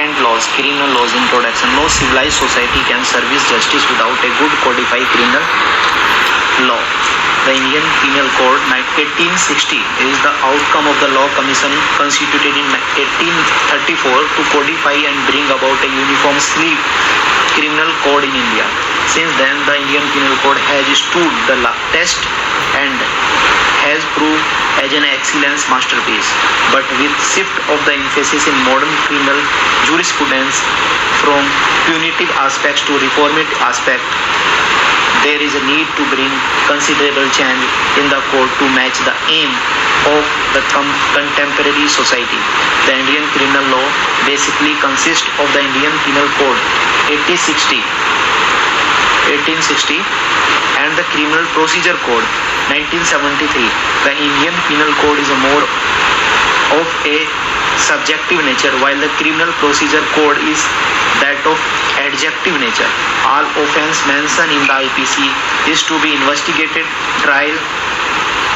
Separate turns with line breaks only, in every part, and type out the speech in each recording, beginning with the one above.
Important laws, criminal laws introduction. No civilized society can service justice without a good codified criminal law. The Indian Penal Code 1860 is the outcome of the Law Commission constituted in 1834 to codify and bring about a uniform criminal code in India. Since then, the Indian Penal Code has stood the test and has proved as an excellent masterpiece. But with shift of the emphasis in modern criminal jurisprudence from punitive aspects to reformative aspect, there is a need to bring considerable change in the code to match the aim of the contemporary society. The Indian criminal law basically consists of the Indian Penal Code 1860 and the Criminal Procedure Code 1973. The Indian Penal Code is more of a subjective nature, while the Criminal Procedure Code is that of adjective nature. All offence mentioned in the IPC is to be investigated, trial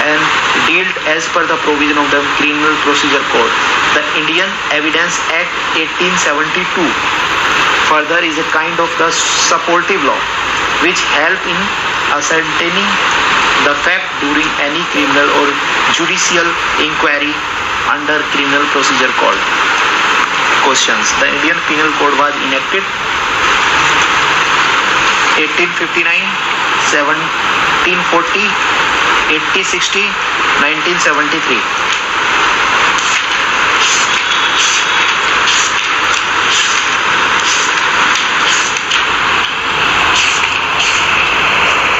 and dealt as per the provision of the Criminal Procedure Code. The Indian Evidence Act 1872 further is a kind of the supportive law which help in ascertaining the fact during any criminal or judicial inquiry under Criminal Procedure Code. Questions. The Indian Penal Code was enacted 1859, 1740, 1860, 1973.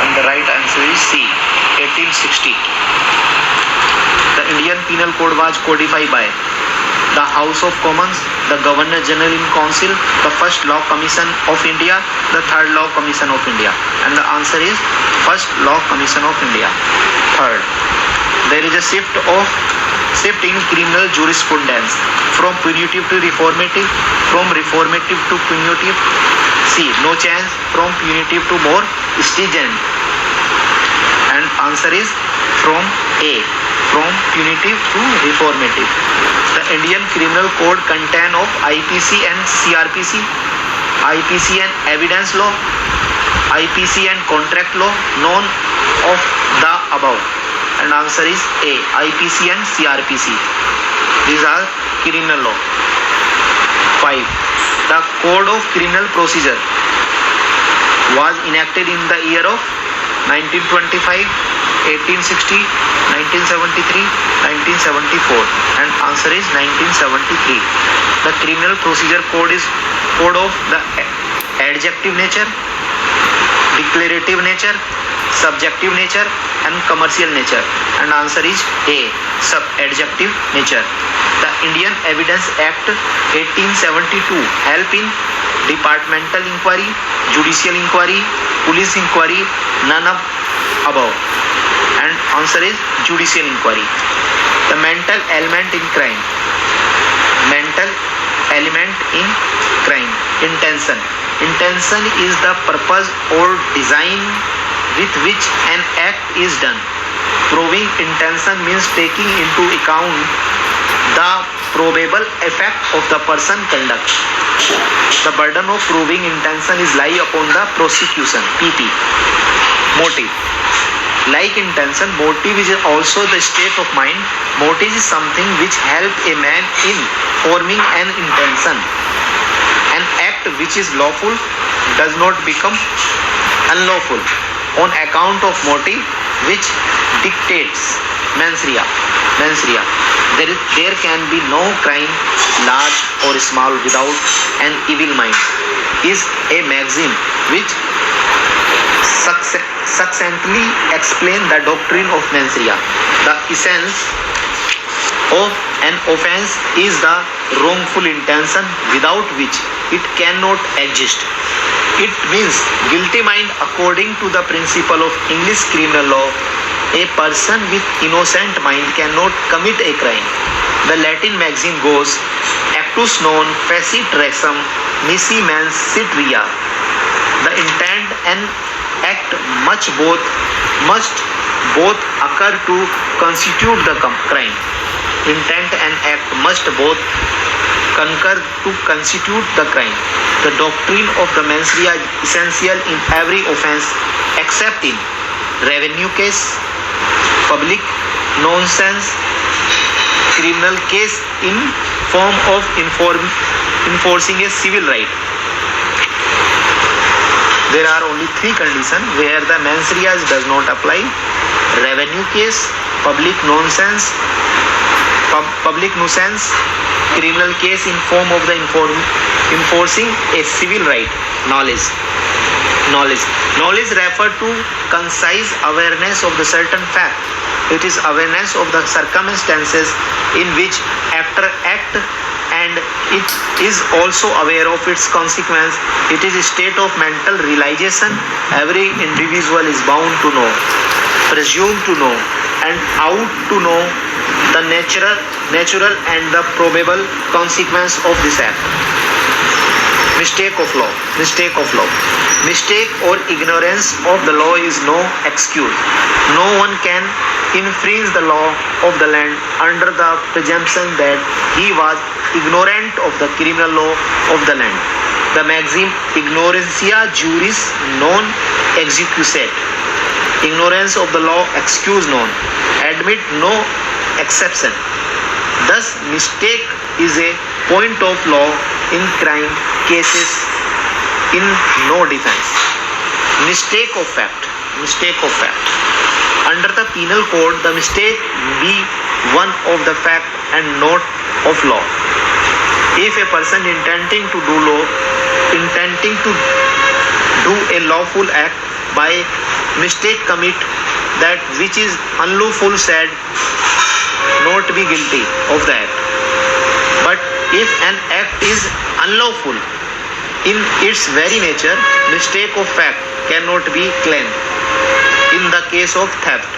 And the right answer is C, 1860. The Indian Penal Code was codified by the House of Commons, the Governor General in Council, the First Law Commission of India, the Third Law Commission of India. And the answer is First Law Commission of India. Third, there is a shift in criminal jurisprudence from punitive to reformative, from reformative to punitive. C, no change from punitive to more stringent. And answer is from A, from punitive to reformative. The Indian Criminal Code contain of IPC and CRPC, IPC and evidence law, IPC and contract law, none of the above. And answer is A, IPC and CRPC. These are criminal law. 5. The Code of Criminal Procedure was enacted in the year of 1925, 1860, 1973, 1974, and answer is 1973. The Criminal Procedure Code is code of the adjective nature, declarative nature, subjective nature, and commercial nature. And answer is A, sub-adjective nature. The Indian Evidence Act 1872 help in departmental inquiry, judicial inquiry, police inquiry, none of above. And answer is judicial inquiry. The mental element in crime. Mental element in crime. Intention. Intention is the purpose or design with which an act is done. Proving intention means taking into account the probable effect of the person conduct. The burden of proving intention is lie upon the prosecution. PP. Motive. Like intention, motive is also the state of mind. Motive is something which helps a man in forming an intention. An act which is lawful does not become unlawful on account of motive which dictates mens rea. There can be no crime, large or small, without an evil mind, is a maxim which succinctly explain the doctrine of mens rea. The essence of an offense is the wrongful intention without which it cannot exist. It means guilty mind. According to the principle of English criminal law, a person with innocent mind cannot commit a crime. The Latin maxim goes, actus non facit rexam nisi mens sit rea. The intent and act must both occur to constitute the crime. Intent and act must both concur to constitute the crime. The doctrine of the mens rea is essential in every offence except in revenue case, public nonsense, criminal case in form of enforcing a civil right. There are only three conditions where the mens rea does not apply: revenue case, public nuisance, criminal case in form of the enforcing a civil right. Knowledge refer to concise awareness of the certain fact. It is awareness of the circumstances in which actor act, and it is also aware of its consequence. It is a state of mental realization. Every individual is bound to know, presume to know, and ought to know the natural and the probable consequence of this act. Mistake of law. Mistake or ignorance of the law is no excuse. No one can infringe the law of the land under the presumption that he was ignorant of the criminal law of the land. The maxim ignorantia juris non excusat, ignorance of the law excuse none, admit no exception. Thus, mistake is a point of law in crime cases in no defense. Mistake of fact. Under the penal code, the mistake be one of the fact and not of law. If a person intending to do a lawful act by mistake commit that which is unlawful, said not be guilty of the act. But if an act is unlawful in its very nature, mistake of fact cannot be claimed. In the case of theft,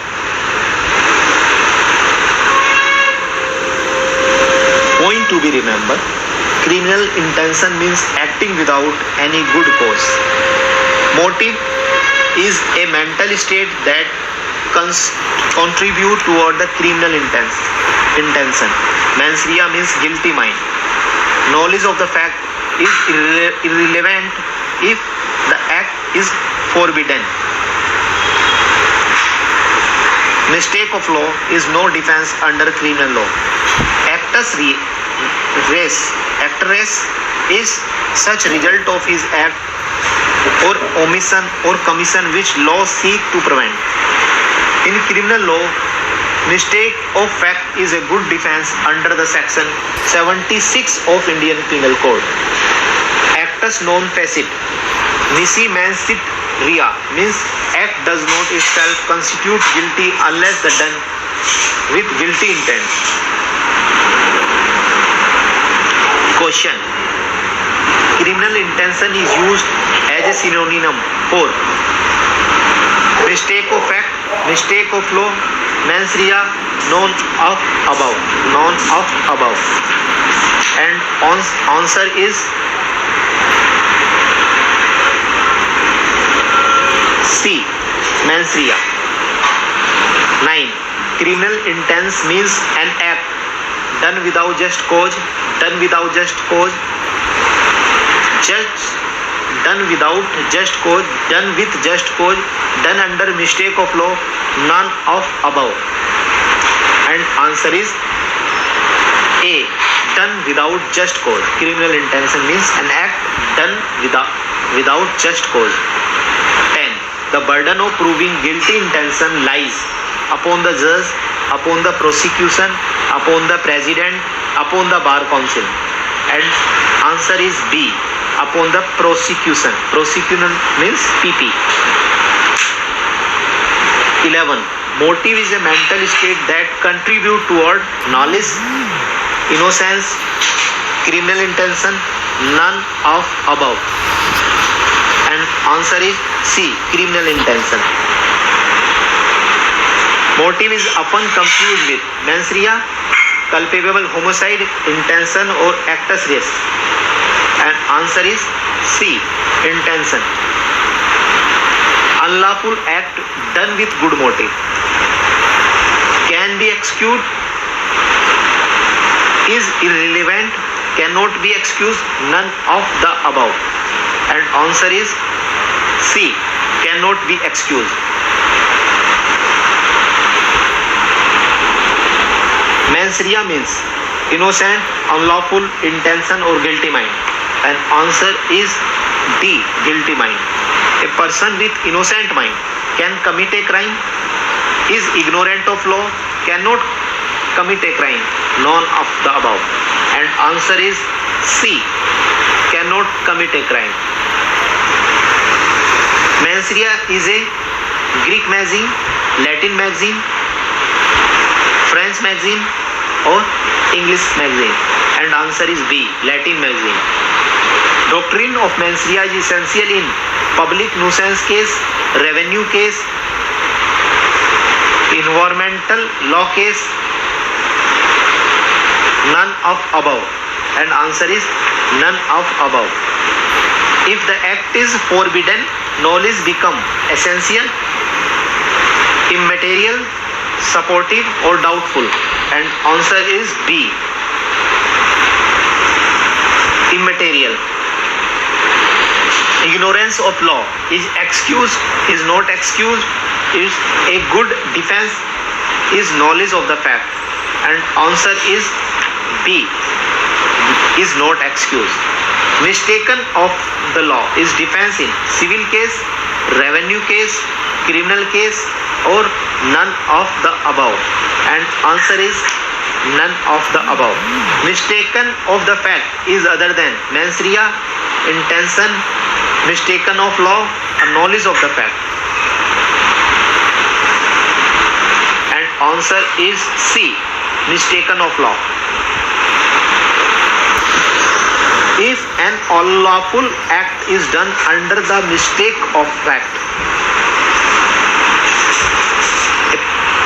point to be remembered: criminal intention means acting without any good cause. Motive is a mental state that contribute toward the criminal intention. Mens rea means guilty mind. Knowledge of the fact is irrelevant if the act is forbidden. Mistake of law is no defense under criminal law. Actus reus is such result of his act or omission or commission which law seek to prevent. In criminal law, mistake of fact is a good defense under the section 76 of Indian Penal Code. Actus non facit nisi mansit rea means act does not itself constitute guilty unless done with guilty intent. Question: criminal intention is used as a synonym for mistake of fact, mistake of law, mens rea, none of above. And answer is C, mens rea. 9. Criminal intent means an act done without just cause, done with just cause, done under mistake of law, none of above. And answer is A, done without just cause. Criminal intention means an act done without just cause. 10. The burden of proving guilty intention lies upon the judge, upon the prosecution, upon the president, upon the bar council. And answer is B, upon the prosecution. Prosecution means PP. 11. Motive is a mental state that contribute toward knowledge, innocence, criminal intention, none of above. And answer is C, criminal intention. Motive is often confused with mens rea, culpable homicide, intention or actus reus. And answer is C, intention. Unlawful act done with good motive can be excused, is irrelevant cannot be excused, none of the above. And answer is C, cannot be excused. Mens rea means innocent, unlawful intention or guilty mind. And answer is D, guilty mind. A person with innocent mind can commit a crime, is ignorant of law, cannot commit a crime, none of the above. And answer is C, cannot commit a crime. Mens rea is a Greek magazine, Latin magazine, French magazine or English magazine. And answer is B, Latin magazine. Doctrine of mens rea is essential in public nuisance case, revenue case, environmental law case, none of above. And answer is none of above. If the act is forbidden, knowledge become essential, immaterial, supportive or doubtful. And answer is B, immaterial. Ignorance of law is excused, is not excused, is a good defense, is knowledge of the fact. And answer is B, is not excused. Mistaken of the law is defense in civil case, revenue case, criminal case or none of the above. And answer is none of the above. Mistaken of the fact is other than mens rea, intention, mistaken of law, or knowledge of the fact. And answer is C, mistaken of law. If an unlawful act is done under the mistake of fact, a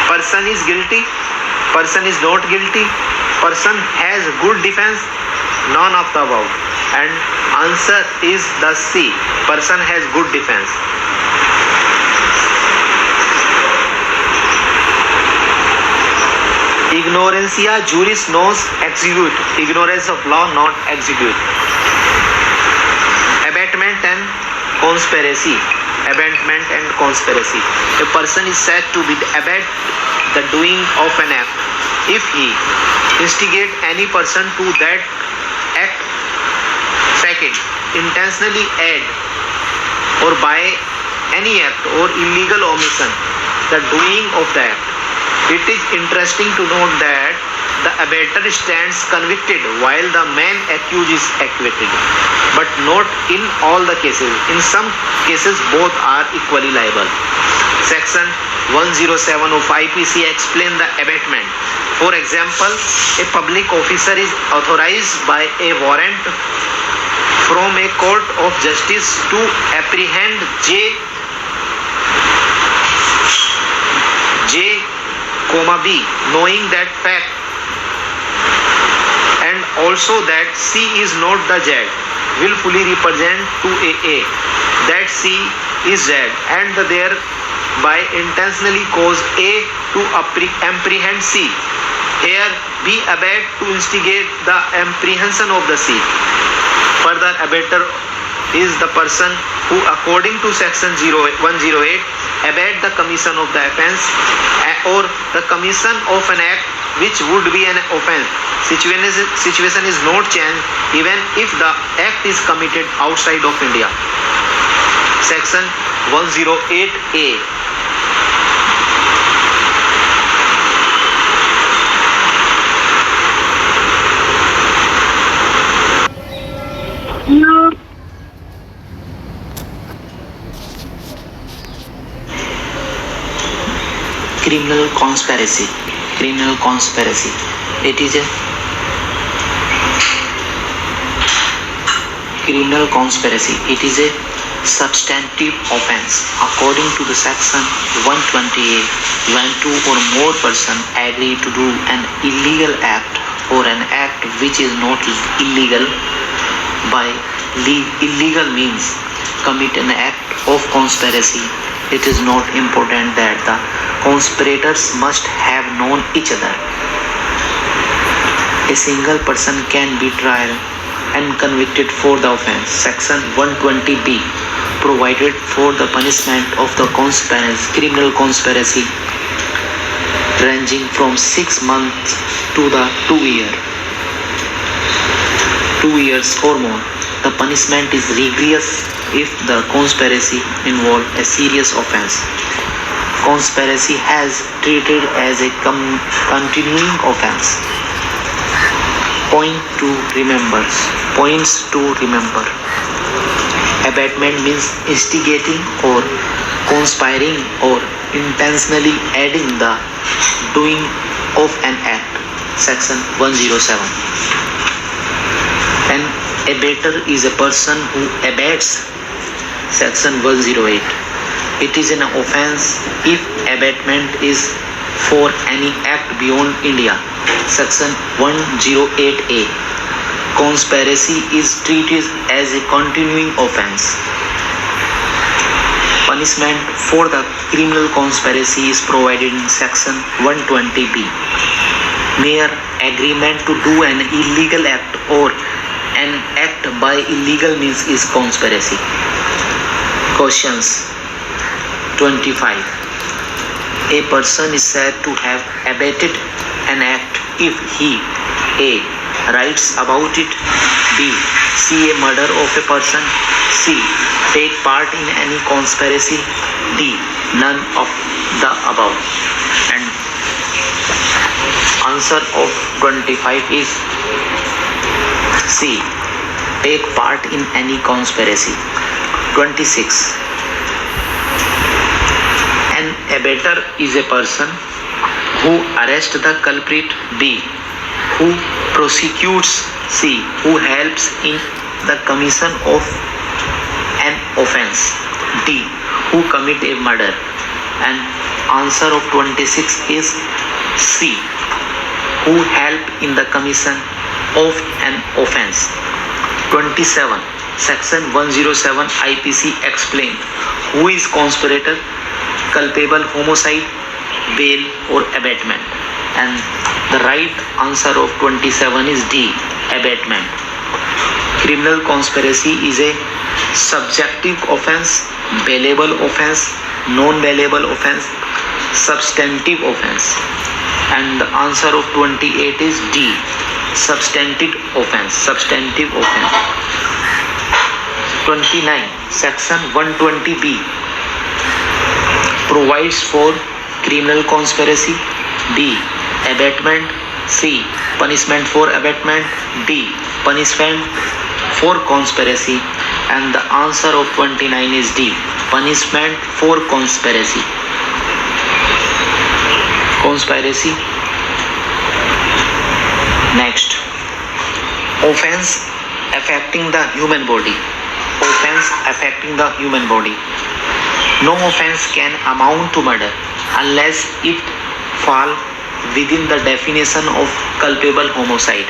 person is guilty, person is not guilty, person has good defense, none of the above. And answer is the C, person has good defense. Ignorantia juris nos execute, ignorance of law not execute. Abatement and conspiracy, abetment and conspiracy. A person is said to be abet the doing of an act if he instigate any person to that act. Second, intentionally aid or by any act or illegal omission the doing of the act. It is interesting to note that the abetter stands convicted while the man accused is acquitted, but not in all the cases. In some cases, both are equally liable. Section 107 of IPC explains the abatement. For example, a public officer is authorized by a warrant from a court of justice to apprehend J, B, knowing that fact and also that C is not the Z, willfully represent to A that C is Z and thereby intentionally cause A to apprehend C. Here B abet to instigate the apprehension of the C. Further, abetter is the person who, according to section 108, abet the commission of the offence or the commission of an act which would be an offence. Situation is not changed even if the act is committed outside of India. Section 108A. Criminal conspiracy. Criminal conspiracy. It is a criminal conspiracy. It is a substantive offense. According to the section 120A, when two or more persons agree to do an illegal act or an act which is not illegal by illegal means commit an act of conspiracy, it is not important that the conspirators must have known each other. A single person can be tried and convicted for the offense. Section 120B provided for the punishment of the criminal conspiracy ranging from 6 months to the 2 years or more. The punishment is rigorous if the conspiracy involved a serious offense. Conspiracy has treated as a continuing offense. Points to remember. Abatement means instigating or conspiring or intentionally aiding the doing of an act. Section 107. An abater is a person who abates. Section 108. It is an offense if abatement is for any act beyond India. Section 108A. Conspiracy is treated as a continuing offense. Punishment for the criminal conspiracy is provided in Section 120B. Mere agreement to do an illegal act or an act by illegal means is conspiracy. Questions 25. A person is said to have abated an act if he A. writes about it, B. see a murder of a person, C. take part in any conspiracy, D. none of the above. And answer of 25 is C. take part in any conspiracy. 26. An abater is a person who arrests the culprit, B. who prosecutes, C. who helps in the commission of an offense, D. who commit a murder. And answer of 26 is C. who help in the commission of an offense. 27. Section 107 IPC explain who is conspirator, culpable, homicide, bail or abatement. And the right answer of 27 is D. abatement. Criminal conspiracy is a subjective offense, bailable offense, non-bailable offense, substantive offense. And the answer of 28 is D. substantive offense. 29. Section 120B provides for criminal conspiracy, B. abatement, C. punishment for abatement, D. punishment for conspiracy. And the answer of 29 is D. punishment for conspiracy. Next, offense affecting the human body. No offense can amount to murder unless it fall within the definition of culpable homicide,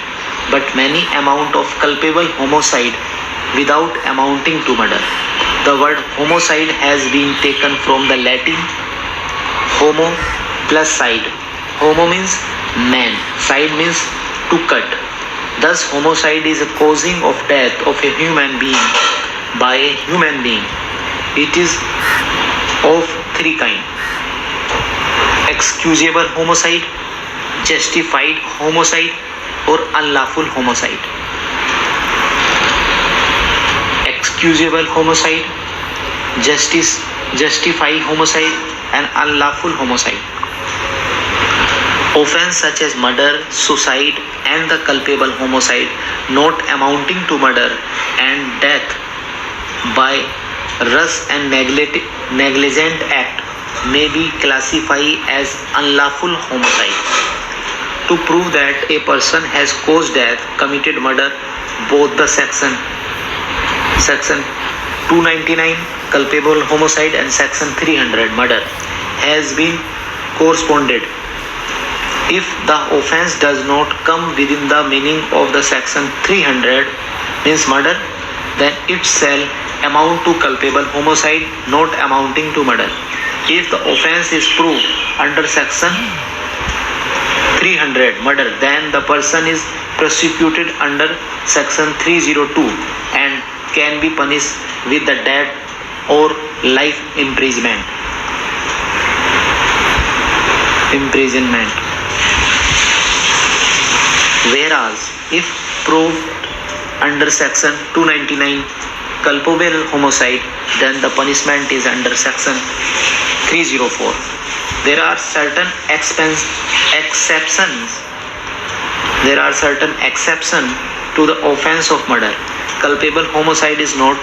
but many amount of culpable homicide without amounting to murder. The word homicide has been taken from the Latin homo plus side. Homo means man, side means to cut. Thus, homicide is a causing of death of a human being by a human being. It is of three kinds: excusable homicide, justified homicide, or unlawful homicide. Excusable homicide, justified homicide, and unlawful homicide. Offense such as murder, suicide, and the culpable homicide not amounting to murder and death by rash and negligent act may be classified as unlawful homicide. To prove that a person has caused death, committed murder, both the section 299 culpable homicide and section 300 murder has been corresponded. If the offense does not come within the meaning of the section 300 means murder, then it shall amount to culpable homicide not amounting to murder. If the offense is proved under section 300 murder, then the person is prosecuted under section 302 and can be punished with the death or life imprisonment. Whereas if proved under section 299 culpable homicide, then the punishment is under section 304. There are certain exceptions to the offense of murder. Culpable homicide is not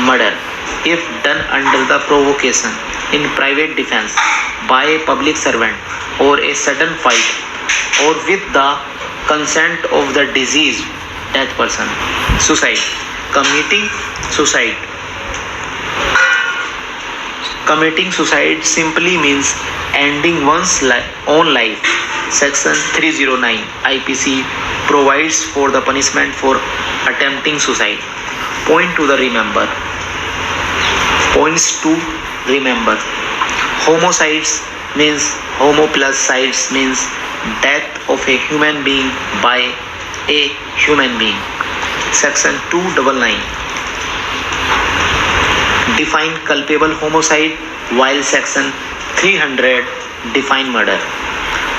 murder if done under the provocation, in private defense, by a public servant, or a sudden fight, or with the consent of the deceased dead person. Suicide. Committing suicide simply means ending one's own life. Section 309 IPC provides for the punishment for attempting suicide. Points to remember. Homicides means homo plus sides means death of a human being by a human being. Section 299 define culpable homicide, while section 300 define murder.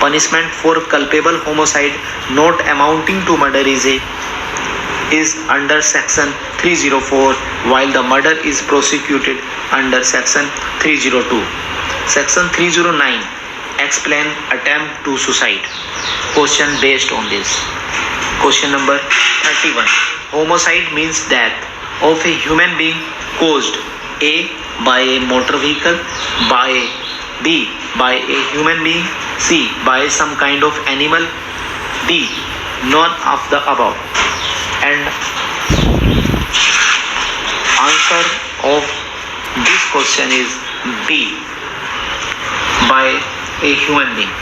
Punishment for culpable homicide not amounting to murder is under section 304, while the murder is prosecuted under section 302. Section 309 explain attempt to suicide. Question based on this. Question number 31. Homicide means death of a human being caused A. by a motor vehicle, B. by a human being, C. by some kind of animal, D. none of the above. And answer of this question is B. by a human being.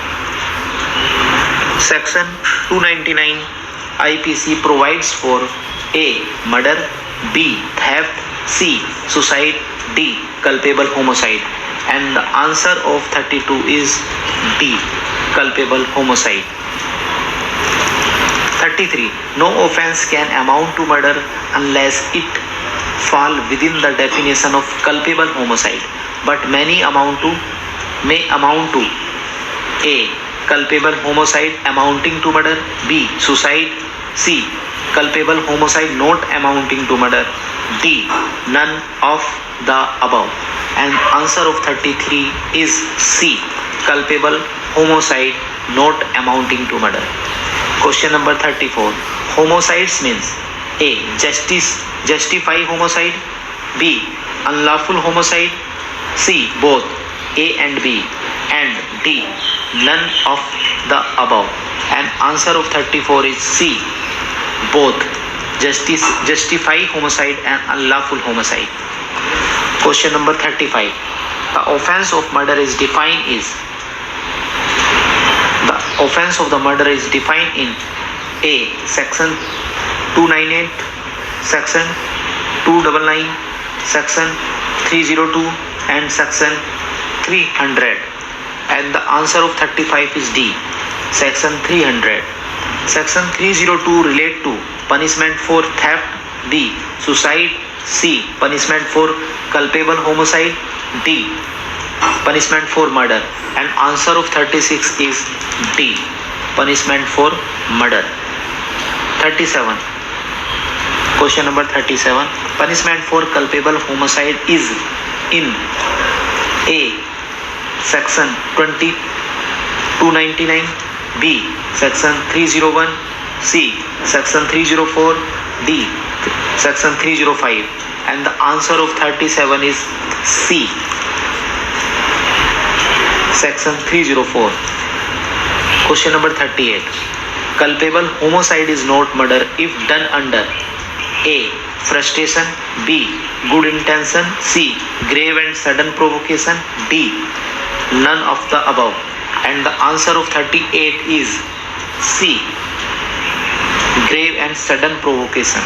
Section 299 IPC provides for A. murder, B. theft, C. suicide, D. culpable homicide. And the answer of 32 is D. culpable homicide. 33. No offense can amount to murder unless it fall within the definition of culpable homicide, but may amount to A. culpable homicide amounting to murder, B. suicide, C. culpable homicide not amounting to murder, D. none of the above. And answer of 33 is C. culpable homicide not amounting to murder. Question number 34. Homicides means A. justify homicide, B. unlawful homicide, C. both A and B, and D. none of the above. And answer of 34 is C. both justify homicide and unlawful homicide. Question number 35. The offense of murder is defined in A. section 298, section 299, section 302 and section 300. And the answer of 35 is D. section 300. Section 302 relate to punishment for theft, B. suicide, C. punishment for culpable homicide, D. punishment for murder. And answer of 36 is D. punishment for murder. 37. Question number 37. Punishment for culpable homicide is in A. section 299, B. section 301, C. section 304, D. section 305. And the answer of 37 is C. section 304. Question number 38. Culpable homicide is not murder if done under A. frustration, B. good intention, C. grave and sudden provocation, D. none of the above. And the answer of 38 is C. grave and sudden provocation.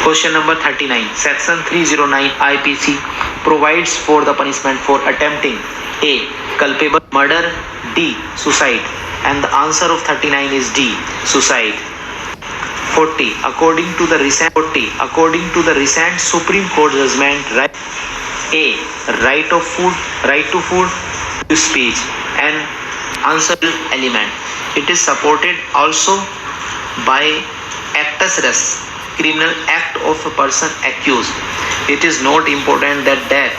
Question number 39. Section 309 IPC provides for the punishment for attempting A. culpable murder, D. suicide. And the answer of 39 is D. suicide. 40. According to the recent Supreme Court judgment, right? A. Right to food, to speech, and answer element. It is supported also by actus reus, criminal act of a person accused. It is not important that death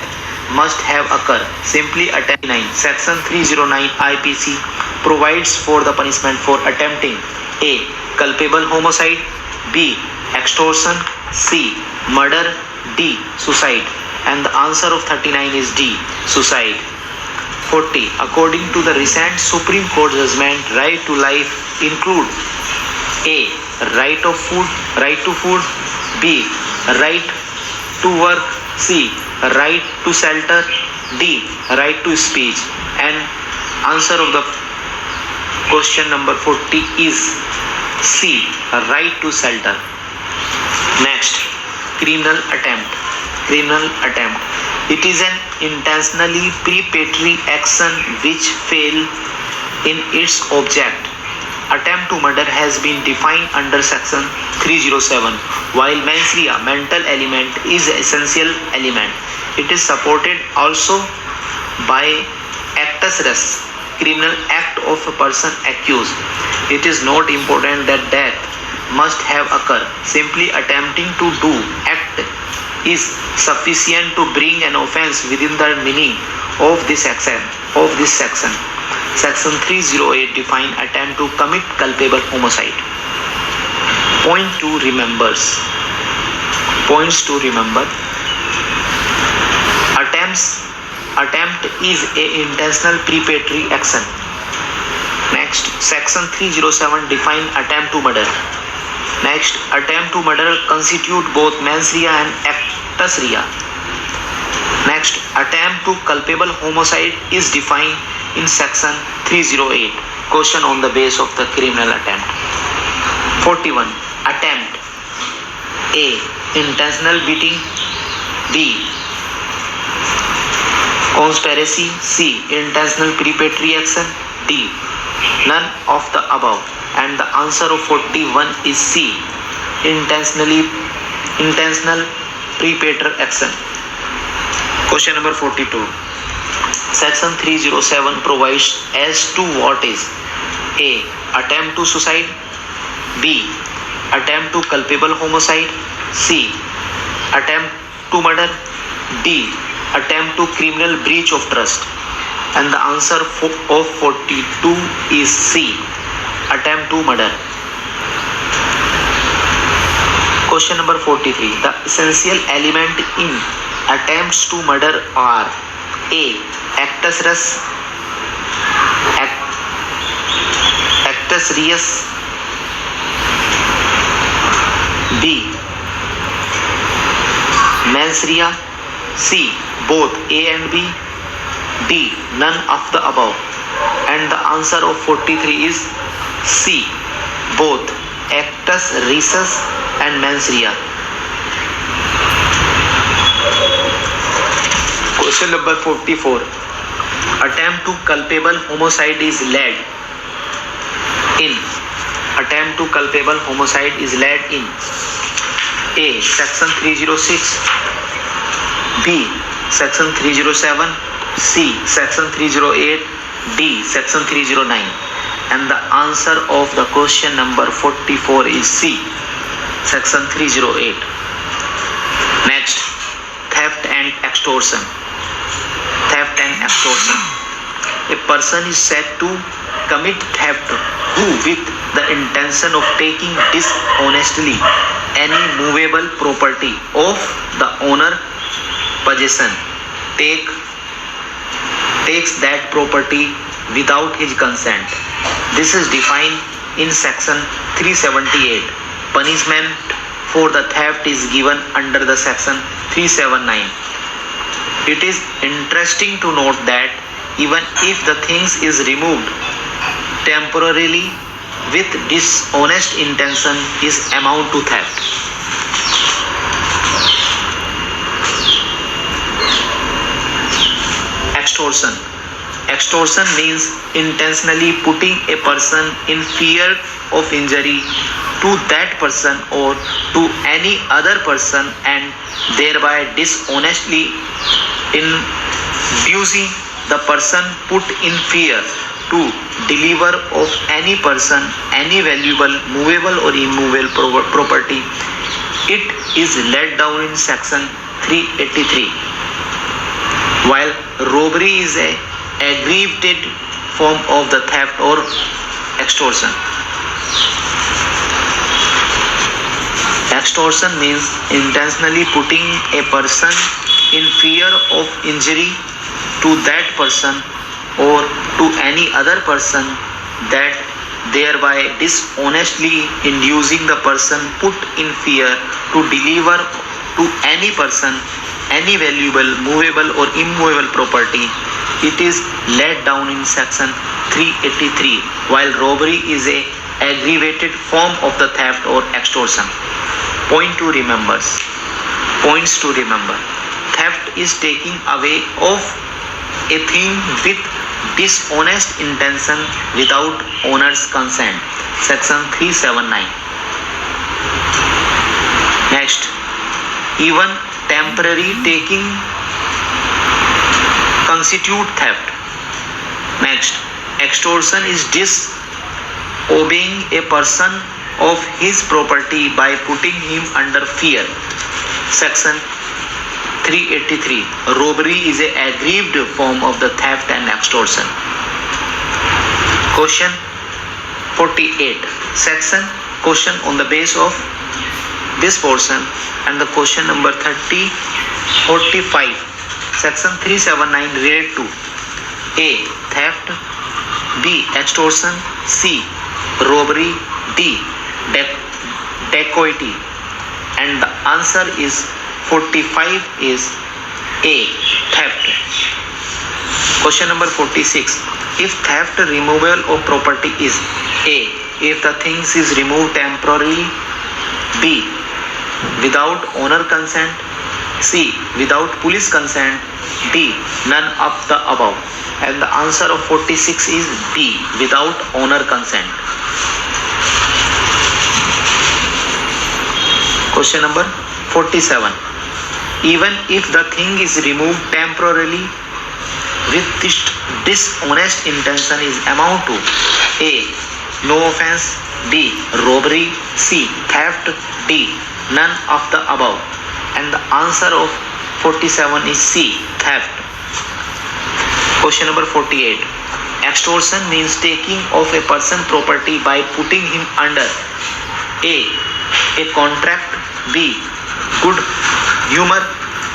must have occurred. Simply attempt 9. Section 309 IPC provides for the punishment for attempting A. Culpable homicide, B. Extortion, C. Murder, D. Suicide. And the answer of 39 is D. Suicide. 40. According to the recent Supreme Court judgment, right to life include A. Right to food, B. Right to work, C. Right to shelter, D. Right to speech. And answer of the question number 40 is C. Right to shelter. Next, criminal attempt. It is an intentionally preparatory action which fail in its object. Attempt to murder has been defined under section 307, while mens rea, mental element, is essential element. It is supported also by actus reus, criminal act of a person accused. It is not important that death must have occurred. Simply attempting to do act is sufficient to bring an offense within the meaning of this section. Section 308 define attempt to commit culpable homicide. Points to remember. Attempt is a intentional preparatory action. Next, section 307 define attempt to murder. Next, attempt to murder constitute both mens rea and actus rea. Next, attempt to culpable homicide is defined in section 308. Question on the base of the criminal attempt. 41. Attempt. A. Intentional beating. B. Conspiracy. C. Intentional preparatory action. D. None of the above. And the answer of 41 is C. Intentional preparatory action. Question number 42. Section 307 provides as to what is A. Attempt to suicide, B. Attempt to culpable homicide, C. Attempt to murder, D. Attempt to criminal breach of trust. And the answer of 42 is C. Attempt to murder. Question number 43. The essential element in attempts to murder are A. Actus reus, B. Mens rea, C. Both A and B, D. None of the above. And the answer of 43 is C. Both actus reus and mens rea. Question number 44. Attempt to culpable homicide is led in. Attempt to culpable homicide is led in A. Section 306, B. Section 307, C. Section 308, D. Section 309. And the answer of the question number 44 is C. Section 308. Next, theft and extortion. A person is said to commit theft who, with the intention of taking dishonestly any movable property of the owner possession, takes that property without his consent. This is defined in section 378. Punishment for the theft is given under the section 379. It is interesting to note that even if the things is removed temporarily with dishonest intention is amount to theft. Extortion means intentionally putting a person in fear of injury to that person or to any other person and thereby dishonestly inducing the person put in fear to deliver of any person any valuable movable or immovable property. It is laid down in section 383. While robbery is a aggravated form of the theft or extortion. Extortion means intentionally putting a person in fear of injury to that person or to any other person, that thereby dishonestly inducing the person put in fear to deliver to any person any valuable movable or immovable property. It is laid down in section 383, while robbery is a aggravated form of the theft or extortion. Points to remember. Theft is taking away of a thing with dishonest intention without owner's consent. Section 379. Next, even temporary taking constitute theft. Next, extortion is disobeying a person of his property by putting him under fear. Section 383. Robbery is a aggrieved form of the theft and extortion. Question 48. Question on the base of this portion and the question number 45. Section 379 related to A. Theft, B. Extortion, C. Robbery, D. Dacoity, and the answer is 45 is A. Theft. Question number 46. If theft removal of property is A. If the things is removed temporarily, B. Without owner consent, C. Without police consent, D. None of the above, and the answer of 46 is B. Without owner consent. Question number 47. Even if the thing is removed temporarily with this dishonest intention is amount to A. No offense, B. Robbery, C. Theft, D. None of the above, and the answer of 47 is C. Theft. Question number 48. Extortion means taking of a person property by putting him under A. A contract, B. Good humor,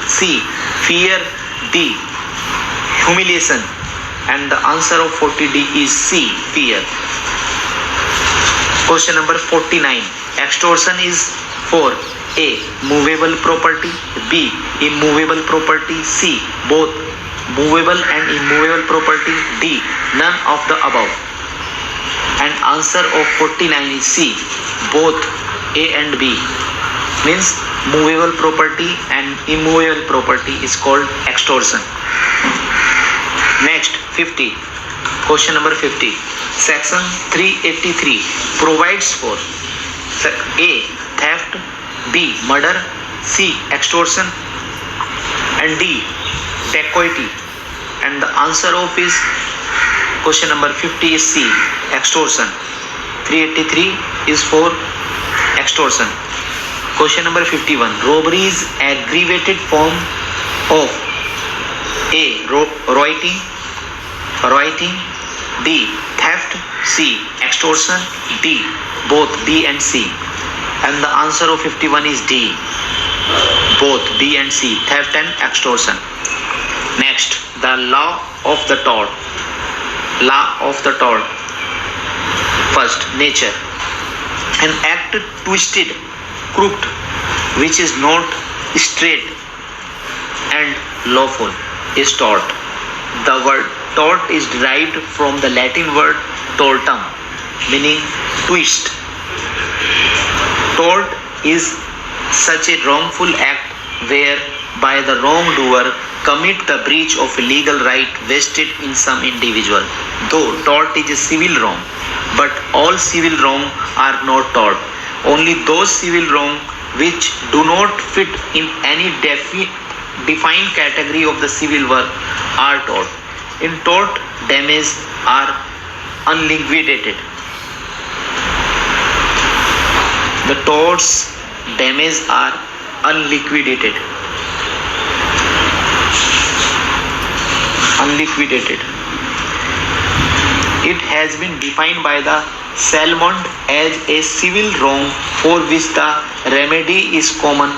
C. Fear, D. Humiliation, and the answer of 40D is C. Fear. Question number 49. Extortion is for A. Movable property, B. Immovable property, C. Both movable and immovable property, D. None of the above, and answer of 49 is C. Both A and B. Means movable property and immovable property is called extortion. Next, 50. Question number 50. Section 383 provides for A. Theft, B. Murder, C. Extortion, and D. Dacoity, and the answer of is question number 50 is C. Extortion. 383 is for extortion. Question number 51. Robbery is aggravated form of A. Rioting, B. Theft, C. Extortion, D. Both B and C, and the answer of 51 is D. Both B and C, theft and extortion. Next, the law of the tort. First, nature. An act twisted, crooked, which is not straight and lawful, is tort. The word tort is derived from the Latin word tortum, meaning twist. Tort is such a wrongful act whereby the wrongdoer commit the breach of a legal right vested in some individual. Though tort is a civil wrong, but all civil wrong are not tort. Only those civil wrong which do not fit in any defined category of the civil work are tort. In tort, damages are unliquidated. The torts damages are unliquidated. It has been defined by the Salmond as a civil wrong for which the remedy is common.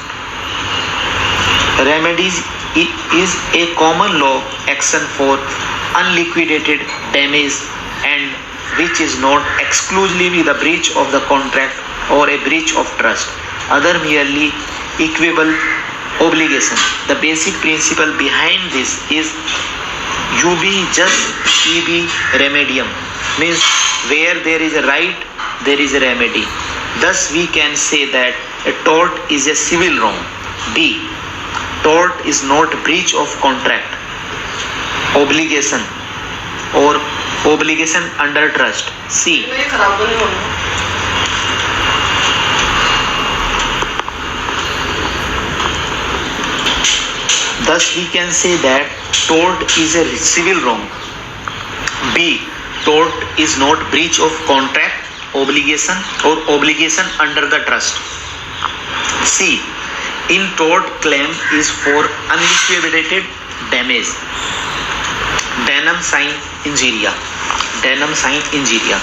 Remedies is a common law action for unliquidated damage and which is not exclusively the breach of the contract or a breach of trust, other merely equitable obligation. The basic principle behind this is ubi jus ibi remedium, means where there is a right, there is a remedy. Thus we can say that a tort is a civil wrong. B. Tort is not breach of contract, obligation or obligation under trust. C. Thus we can say that tort is a civil wrong. B. Tort is not breach of contract, obligation or obligation under the trust. C. In tort claim is for unliquidated damage. Danum sine injuria. Danum sine injuria.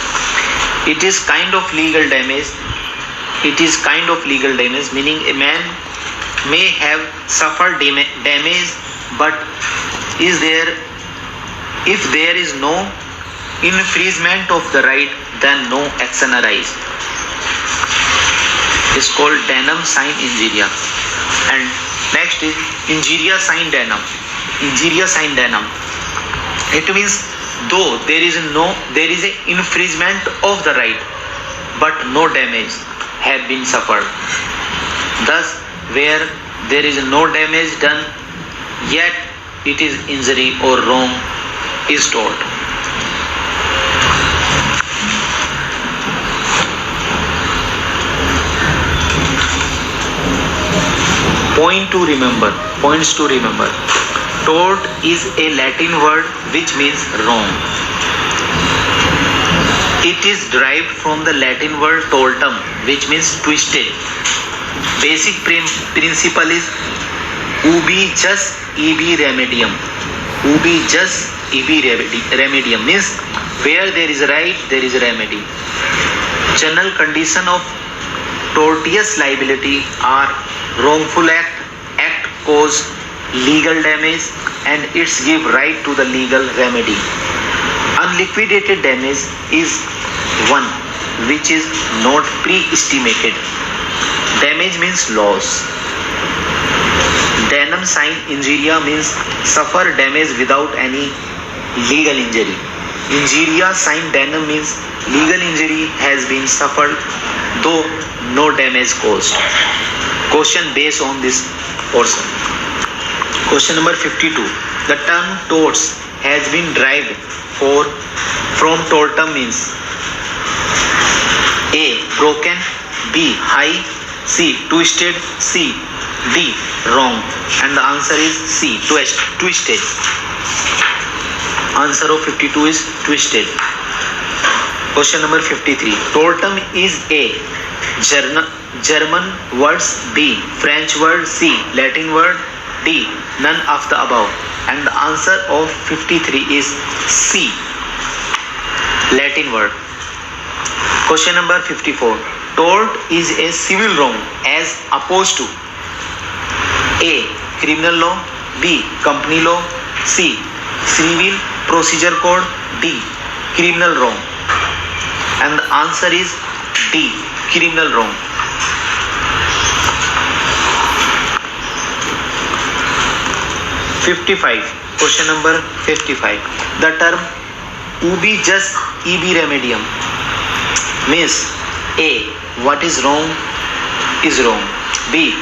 It is kind of legal damage. It is kind of legal damage, meaning a man may have suffered damage, but if there is no infringement of the right, then no action arise. It's called danum sine injuria. And next is injuria sine danum. Injuria sine danum. It means though there is a infringement of the right, but no damage have been suffered. Thus, where there is no damage done, yet it is injury or wrong, is tort. Points to remember. Tort is a Latin word which means wrong. It is derived from the Latin word tortum, which means twisted. Basic principle is ubi jus ibi remedium. Ubi jus ibi remedium means where there is right, there is remedy. General condition of tortious liability are wrongful act cause legal damage and its give right to the legal remedy. Unliquidated damage is one which is not pre-estimated. Damage means loss. Danum sine injuria means suffer damage without any legal injury. Injuria sine danum means legal injury has been suffered though no damage caused. Question based on this portion. Question number 52. The term torts has been derived from tortum means A. Broken, B. High, C. Twisted, C. D. Wrong. And the answer is C. Twisted. Answer of 52 is twisted. Question number 53. Tortum is A. German words, B. French word, C. Latin word, D. None of the above. And the answer of 53 is C. Latin word. Question number 54. Tort is a civil wrong as opposed to A. Criminal law, B. Company law, C. Civil procedure code, D. Criminal wrong. And the answer is D. Criminal wrong. Question number 55. The term ubi jus ibi remedium means A. What is wrong is wrong. B.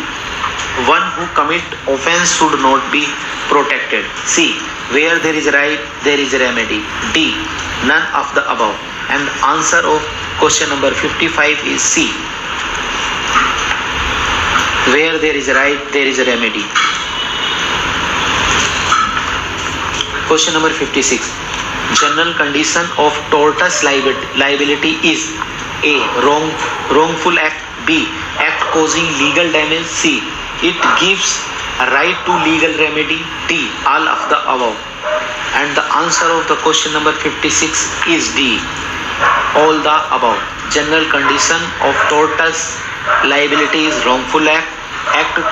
One who commit offense should not be protected. C. Where there is right, there is a remedy. D. None of the above. And answer of question number 55 is C. Where there is a right, there is a remedy. Question number 56. General condition of tortious liability is A. Wrongful act. B. Act causing legal damage. C. It gives a right to legal remedy. D. All of the above. And the answer of the question number 56 is D. All the above. General condition of tortious liability is wrongful act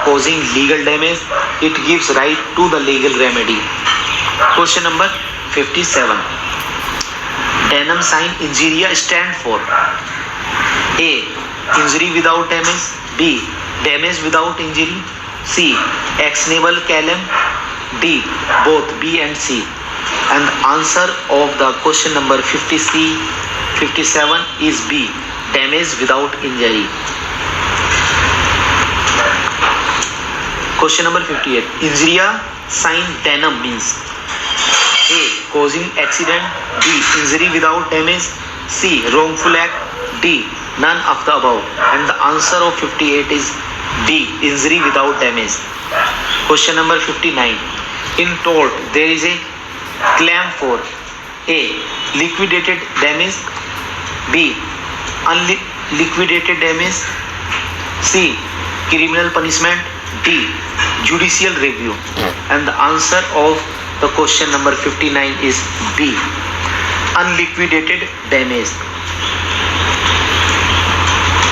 causing legal damage. It gives right to the legal remedy. Question number 57. Denham sign injuria stand for A. Injury without damage. B. Damage without injury. C. Actionable claim. D. Both B and C. And the answer of the question number 57 is B. Damage without injury. Question number 58. Injuria sign Denham means A. Causing accident. B. Injury without damage. C. Wrongful act. D. None of the above. And the answer of 58 is D. Injury without damage. Question number 59. In tort, there is a claim for A. Liquidated damage. B. Unliquidated damage. C. Criminal punishment. D. Judicial review. And the answer of the question number 59 is B. Unliquidated damage.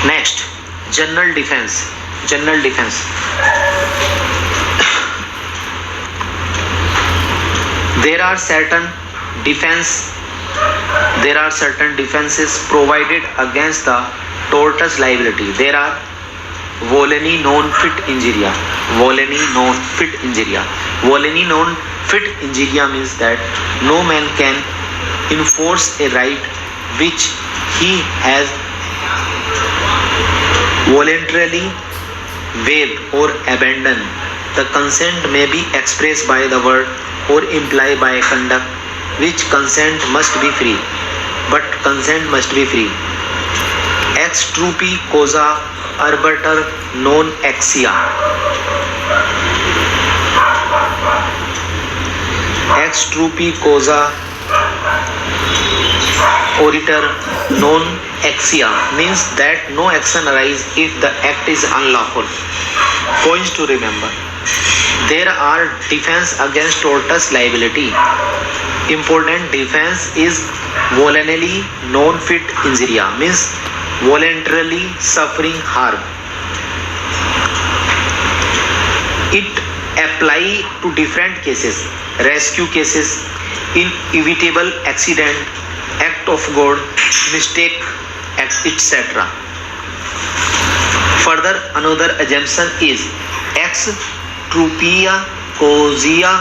Next, general defense. General defense. There are certain defenses provided against the tortious liability. There are Voleni non fit injuria. Voleni non fit injuria. Voleni non fit injuria means that no man can enforce a right which he has voluntarily waived or abandoned. The consent may be expressed by the word or implied by conduct, which consent must be free. But consent must be free. Ex trupi causa arbiter non exia. Ex trupi causa oritor non exia means that no action arises if the act is unlawful. Points to remember. There are defense against tortious liability. Important defense is voluntarily non fit injuria means voluntarily suffering harm. It apply to different cases: rescue cases, inevitable accident, act of God, mistake, etc. Further, another assumption is ex trupia causa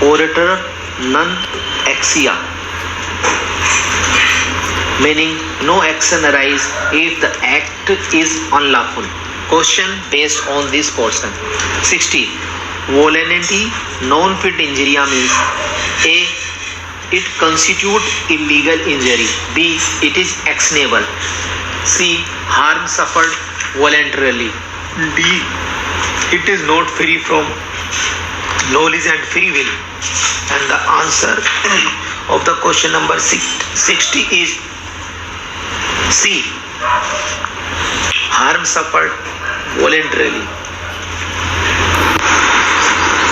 oritor non exia, meaning no action arises if the act is unlawful. Question based on this portion. 60. Voluntary non-fit injuria means A. It constitutes illegal injury. B. It is actionable. C. Harm suffered voluntarily. D. It is not free from knowledge and free will. And the answer of the question number 60 is C. Harm suffered voluntarily.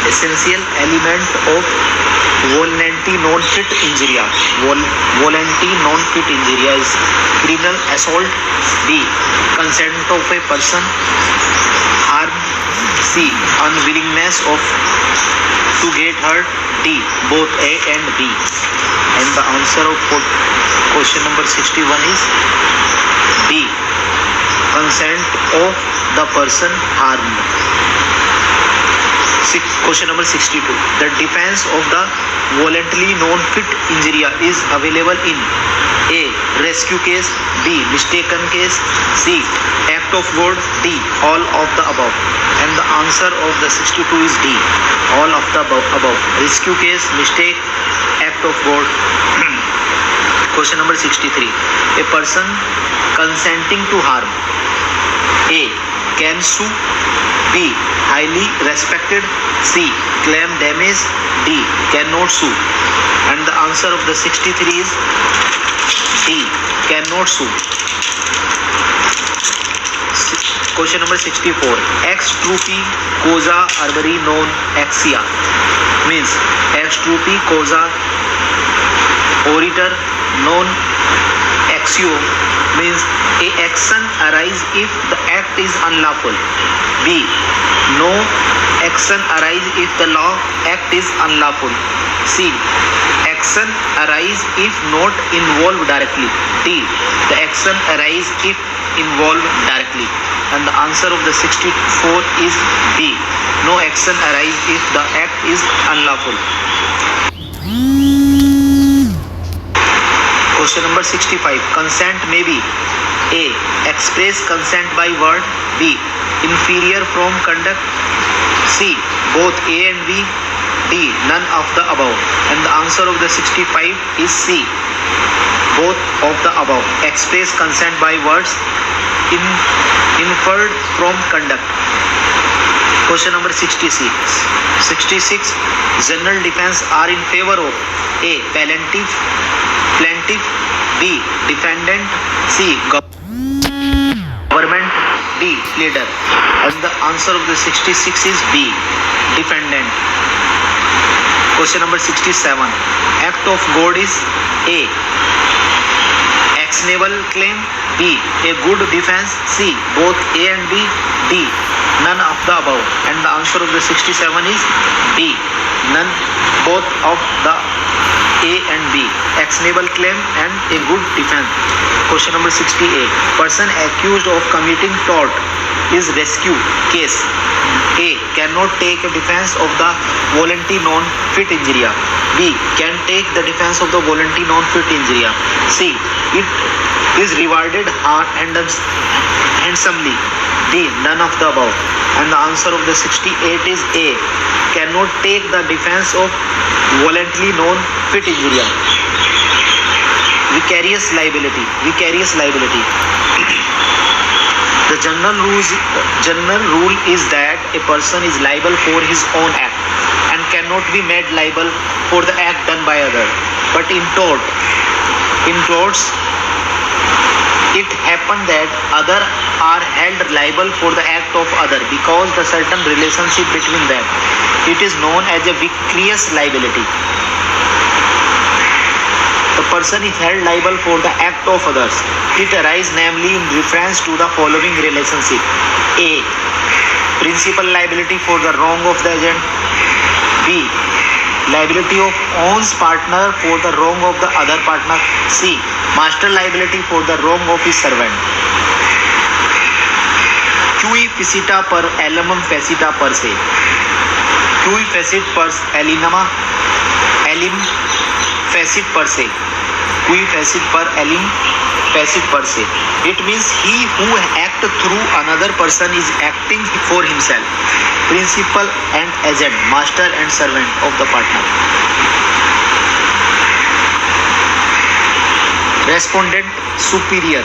Essential element of voluntary non-fit injuria. Voluntary non-fit injuria is criminal assault. B. Consent of a person. Harm. C. Unwillingness of to get hurt. D. Both A and B. And the answer of question number 61 is B. Consent of the person harmed. Question number 62. The defense of the voluntarily non-fit injuria is available in A. Rescue case. B. Mistaken case. C. Act of God. D. All of the above. And the answer of the 62 is D. All of the above. Rescue case, mistake, act of God. Question number 63. A person consenting to harm. A. can sue. B. Highly respected. C. Claim damage. D. Cannot sue. And the answer of the 63 is D. Cannot sue. Question number 64. Ex trupi causa arbori non exia means ex trupi causa oritor non exio means a action arise if the act is unlawful. B. No action arise if the law act is unlawful. C. Action arise if not involved directly. D. The action arise if involved directly. And the answer of the 64 is B. No action arise if the act is unlawful. Question number 65. Consent may be A. Express consent by word. B. Inferior from conduct. C. Both A and B. D. None of the above. And the answer of the 65 is C. Both of the above. Express consent by words. Inferred from conduct. Question number 66. 66. General defense are in favor of A. Plaintiff. B. Defendant. C. Government. D. Pleader. And the answer of the 66 is B. Defendant. Question number 67. Act of God is A. Actionable claim. B. A good defense. C. Both A and B. D. None of the above. And the answer of the 67 is D. None, both of the A and B. Actionable claim and a good defense. Question number 68. Person accused of committing tort is rescue case. A. Cannot take a defense of the voluntary non-fit injuria. B. Can take the defense of the voluntary non-fit injuria. C. It is rewarded handsomely. D. None of the above. And the answer of the 68 is A. Cannot take the defense of voluntarily non-fit injuria. Vicarious liability. The general rule is that a person is liable for his own act and cannot be made liable for the act done by other. But in torts, it happened that other are held liable for the act of other because the certain relationship between them. It is known as a vicarious liability. The person is held liable for the act of others. It arises namely in reference to the following relationship. A. Principal liability for the wrong of the agent. B. Liability of own's partner for the wrong of the other partner. C. Master liability for the wrong of his servant. Cui facita per elemum facita per se. Cui facit per elinema elim facit per se. Cui facit per elim facit per se. It means he who acts through another person is acting for himself. Principal and agent, master and servant of the partner. Respondent superior.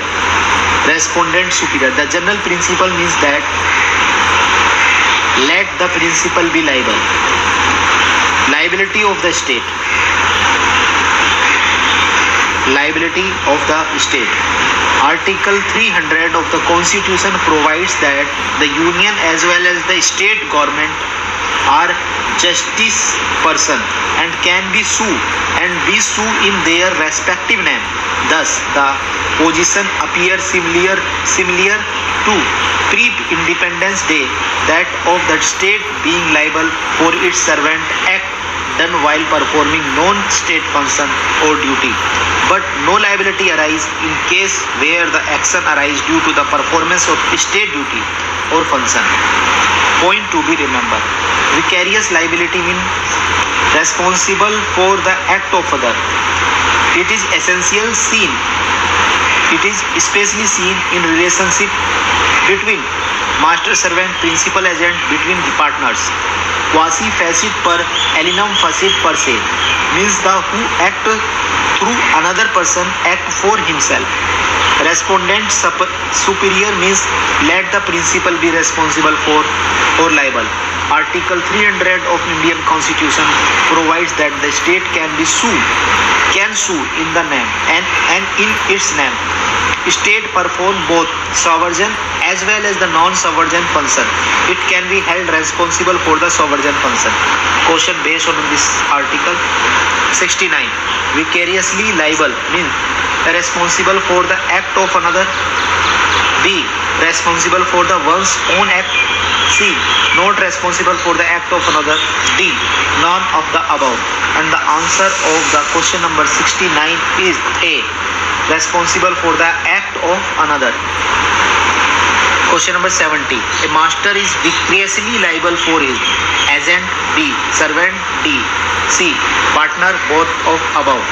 The general principle means that let the principal be liable. Liability of the state. Article 300 of the Constitution provides that the union as well as the state government are justice person and can be sued in their respective name. Thus, the position appears similar to pre-Independence Day, that of the state being liable for its servant act done while performing non-state function or duty. But no liability arises in case where the action arises due to the performance of state duty or function. Point to be remembered. Vicarious liability means responsible for the act of other. It is especially seen in relationship between master servant, principal agent, between the partners. Quasi facit per elinum facit per se means the who act through another person act for himself. Respondent superior means let the principal be responsible for or liable. Article 300 of Indian Constitution provides that the state can sue in the name and in its name. State perform both sovereign as well as the non-sovereign function. It can be held responsible for the sovereign function. Question based on this article. 69. Vicariously liable means responsible for the act of another. B. Responsible for the one's own act. C. Not responsible for the act of another. D. None of the above. And the answer of the question number 69 is A. Responsible for the act of another. Question number 70. A master is vicariously liable for his agent. B. Servant. D. C. Partner. Both of above.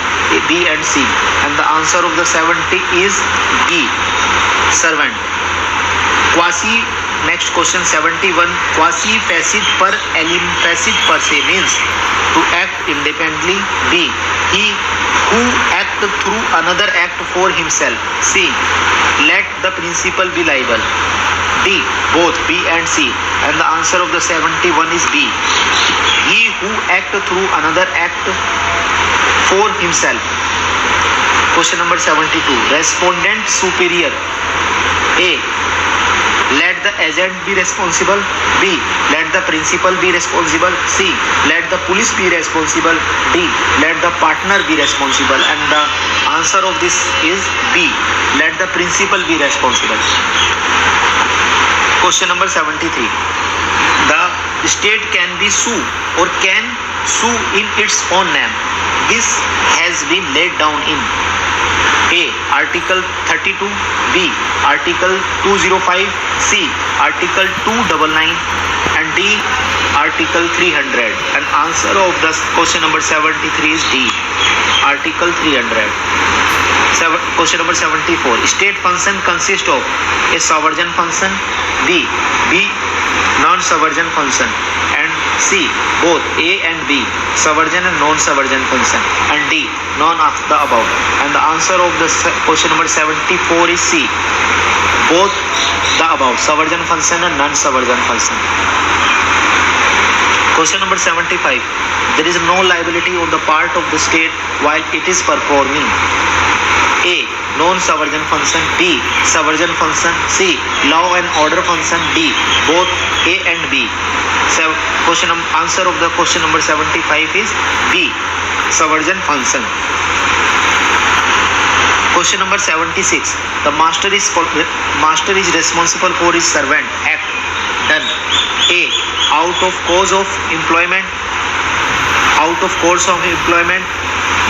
B and C. And the answer of the 70 is B. Servant. Next question 71. Quasi-facit per elim facit per se means to act independently. B. He who act through another act for himself. C. Let the principal be liable. D. Both B and C. And the answer of the 71 is B. He who act through another act for himself. Question number 72. Respondent superior. A. Let the agent be responsible. B. Let the principal be responsible. C. Let the police be responsible. D. Let the partner be responsible. And the answer of this is B. Let the principal be responsible. Question number 73. The state can be sue or can sue in its own name. This has been laid down in A. Article 32. B. Article 205. C. Article 299. And D. Article 300. And answer of the question number 73 is D. Article 300. Question number 74. State function consists of a sovereign function. B. Non-sovereign function. And C. Both A and B. Sovereign and non-sovereign function. And D. None of the above. And the answer of the question number 74 is C. Both the above. Sovereign function and non-sovereign function. Question number 75. There is no liability on the part of the state while it is performing A. Non-sovereign function. B. Sovereign function. C. Law and order function. D. Both A and B. Answer of the question number 75 is B. Sovereign function. Question number 76. The master is responsible for his servant act done. A. Out of course of employment.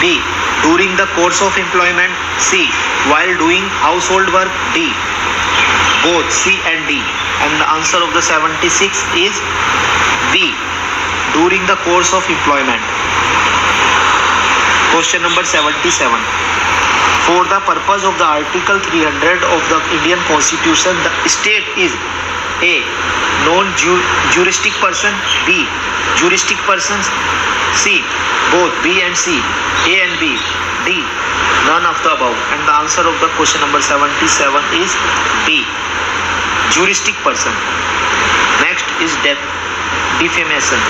B. During the course of employment. C. While doing household work. D. Both C and D. And the answer of the 76 is B. During the course of employment. Question number 77. For the purpose of the Article 300 of the Indian Constitution, the state is A. Non-juristic person. B. Juristic persons. C. Both B and C. A and B. D. None of the above. And the answer of the question number 77 is B. Juristic person. Next is defamation.